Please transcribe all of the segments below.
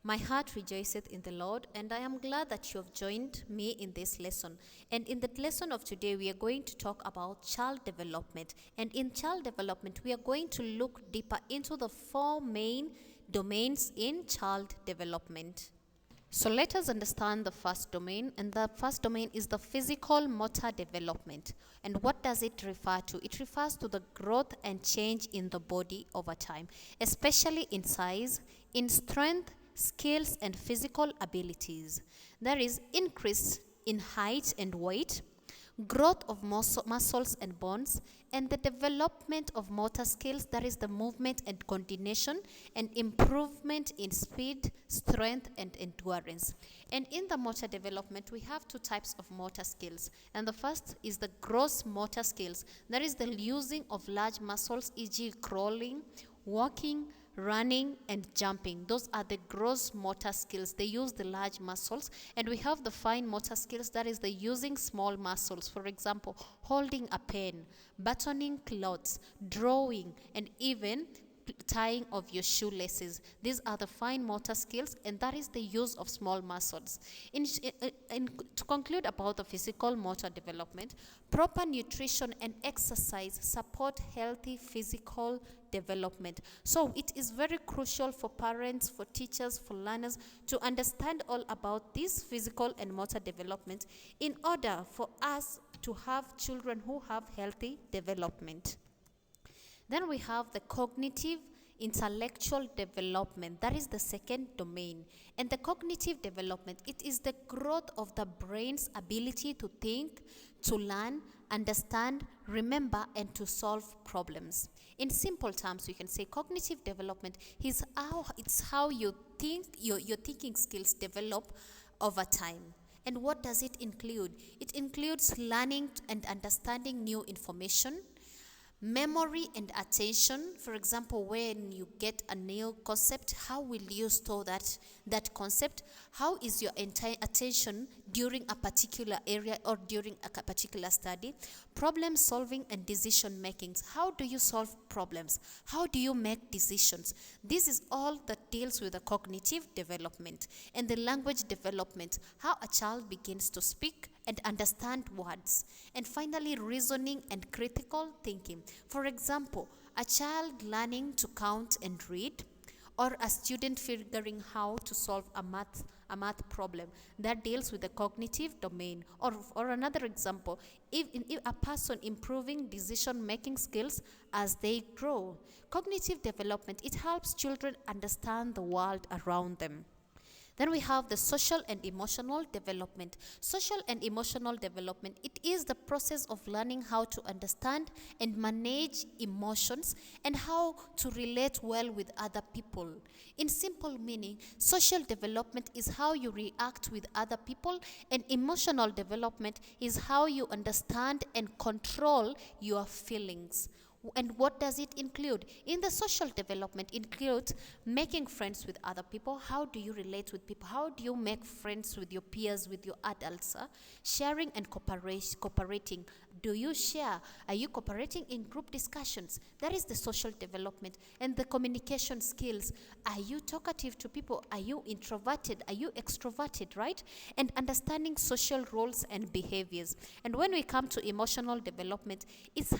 My heart rejoiceth in the Lord, and I am glad that you have joined me in this lesson. And in the lesson of today, we are going to talk about child development. And in child development, we are going to look deeper into the four main domains in child development. So let us understand the first domain, and the first domain is the physical motor development. And what does it refer to? It refers to the growth and change in the body over time, especially in size, in strength, skills, and physical abilities. There is increase in height and weight, growth of muscles and bones, and the development of motor skills, that is the movement and coordination, and improvement in speed, strength, and endurance. And in the motor development, we have two types of motor skills. And the first is the gross motor skills. That is the using of large muscles, e.g. crawling, walking, running, and jumping. Those are the gross motor skills. They use the large muscles. And we have the fine motor skills, that is the using small muscles. For example, holding a pen, buttoning clothes, drawing, and even tying of your shoelaces. These are the fine motor skills, and that is the use of small muscles. To conclude about the physical motor development, proper nutrition and exercise support healthy physical development. So it is very crucial for parents, for teachers, for learners to understand all about this physical and motor development in order for us to have children who have healthy development. Then we have the cognitive intellectual development. That is the second domain. And the cognitive development, it is the growth of the brain's ability to think, to learn, understand, remember, and to solve problems. In simple terms, we can say cognitive development is how you think, your thinking skills develop over time. And what does it include? It includes learning and understanding new information, memory and attention. For example, when you get a new concept, how will you store that concept? How is your entire attention during a particular area or during a particular study? Problem solving and decision making. How do you solve problems? How do you make decisions? This is all that deals with the cognitive development. And the language development, how a child begins to speak and understand words. And finally, reasoning and critical thinking. For example, a child learning to count and read, or a student figuring how to solve a math problem. That deals with the cognitive domain. Or another example, if a person improving decision-making skills as they grow. Cognitive development, it helps children understand the world around them. Then we have the social and emotional development. Social and emotional development, it is the process of learning how to understand and manage emotions and how to relate well with other people. In simple meaning, social development is how you react with other people, and emotional development is how you understand and control your feelings. And what does it include? In the social development, includes making friends with other people. How do you relate with people? How do you make friends with your peers, with your adults? Sharing and cooperating. Do you share? Are you cooperating in group discussions? That is the social development. And the communication skills. Are you talkative to people? Are you introverted? Are you extroverted, right? And understanding social roles and behaviors. And when we come to emotional development, it's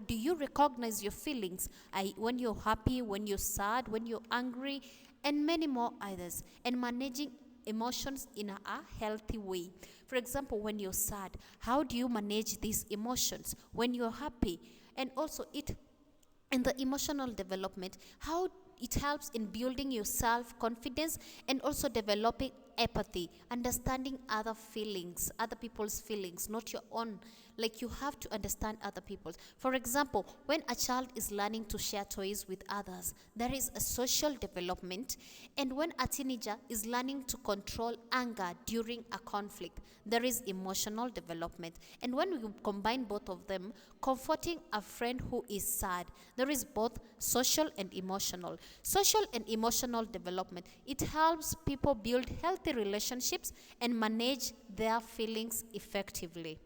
do you recognize your feelings? When you're happy, when you're sad, when you're angry, and many more others. And managing emotions in a healthy way. For example, when you're sad, how do you manage these emotions? When you're happy, and also in the emotional development, how it helps in building your self-confidence and also developing empathy, understanding other feelings, other people's feelings, not your own. Like, you have to understand other people's. For example, when a child is learning to share toys with others, there is a social development. And when a teenager is learning to control anger during a conflict, there is emotional development. And when we combine both of them, comforting a friend who is sad, there is both social and emotional. Social and emotional development, it helps people build healthy relationships and manage their feelings effectively.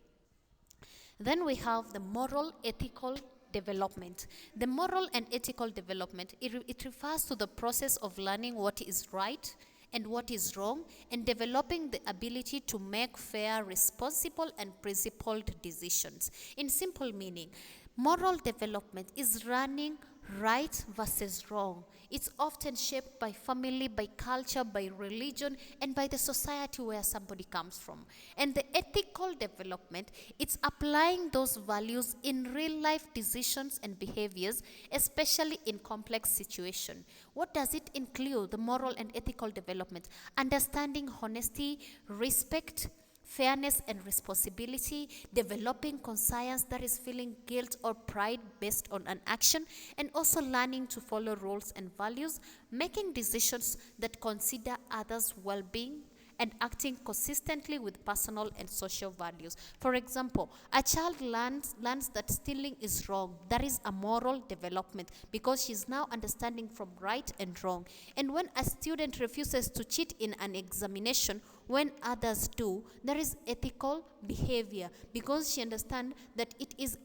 Then we have the moral, ethical development. The moral and ethical development, it refers to the process of learning what is right and what is wrong, and developing the ability to make fair, responsible, and principled decisions. In simple meaning, moral development is running right versus wrong. It's often shaped by family, by culture, by religion, and by the society where somebody comes from. And the ethical development, it's applying those values in real life decisions and behaviors, especially in complex situations. What does it include? The moral and ethical development: understanding honesty, respect, fairness and responsibility, developing conscience, that is feeling guilt or pride based on an action, and also learning to follow rules and values, making decisions that consider others' well-being, and acting consistently with personal and social values. For example, a child learns that stealing is wrong. That is a moral development because she's now understanding from right and wrong. And when a student refuses to cheat in an examination when others do, there is ethical behavior because she understands that it is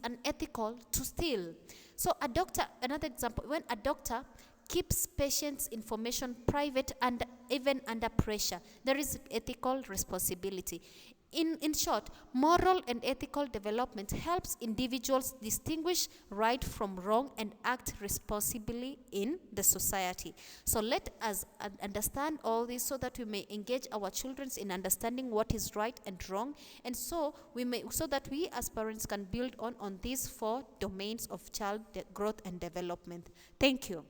unethical to steal. So a doctor, another example, when a doctor keeps patients' information private and even under pressure, there is ethical responsibility. In short, moral and ethical development helps individuals distinguish right from wrong and act responsibly in the society. So let us understand all this so that we may engage our children in understanding what is right and wrong, and so that we as parents can build on these 4 domains of child growth and development. Thank you.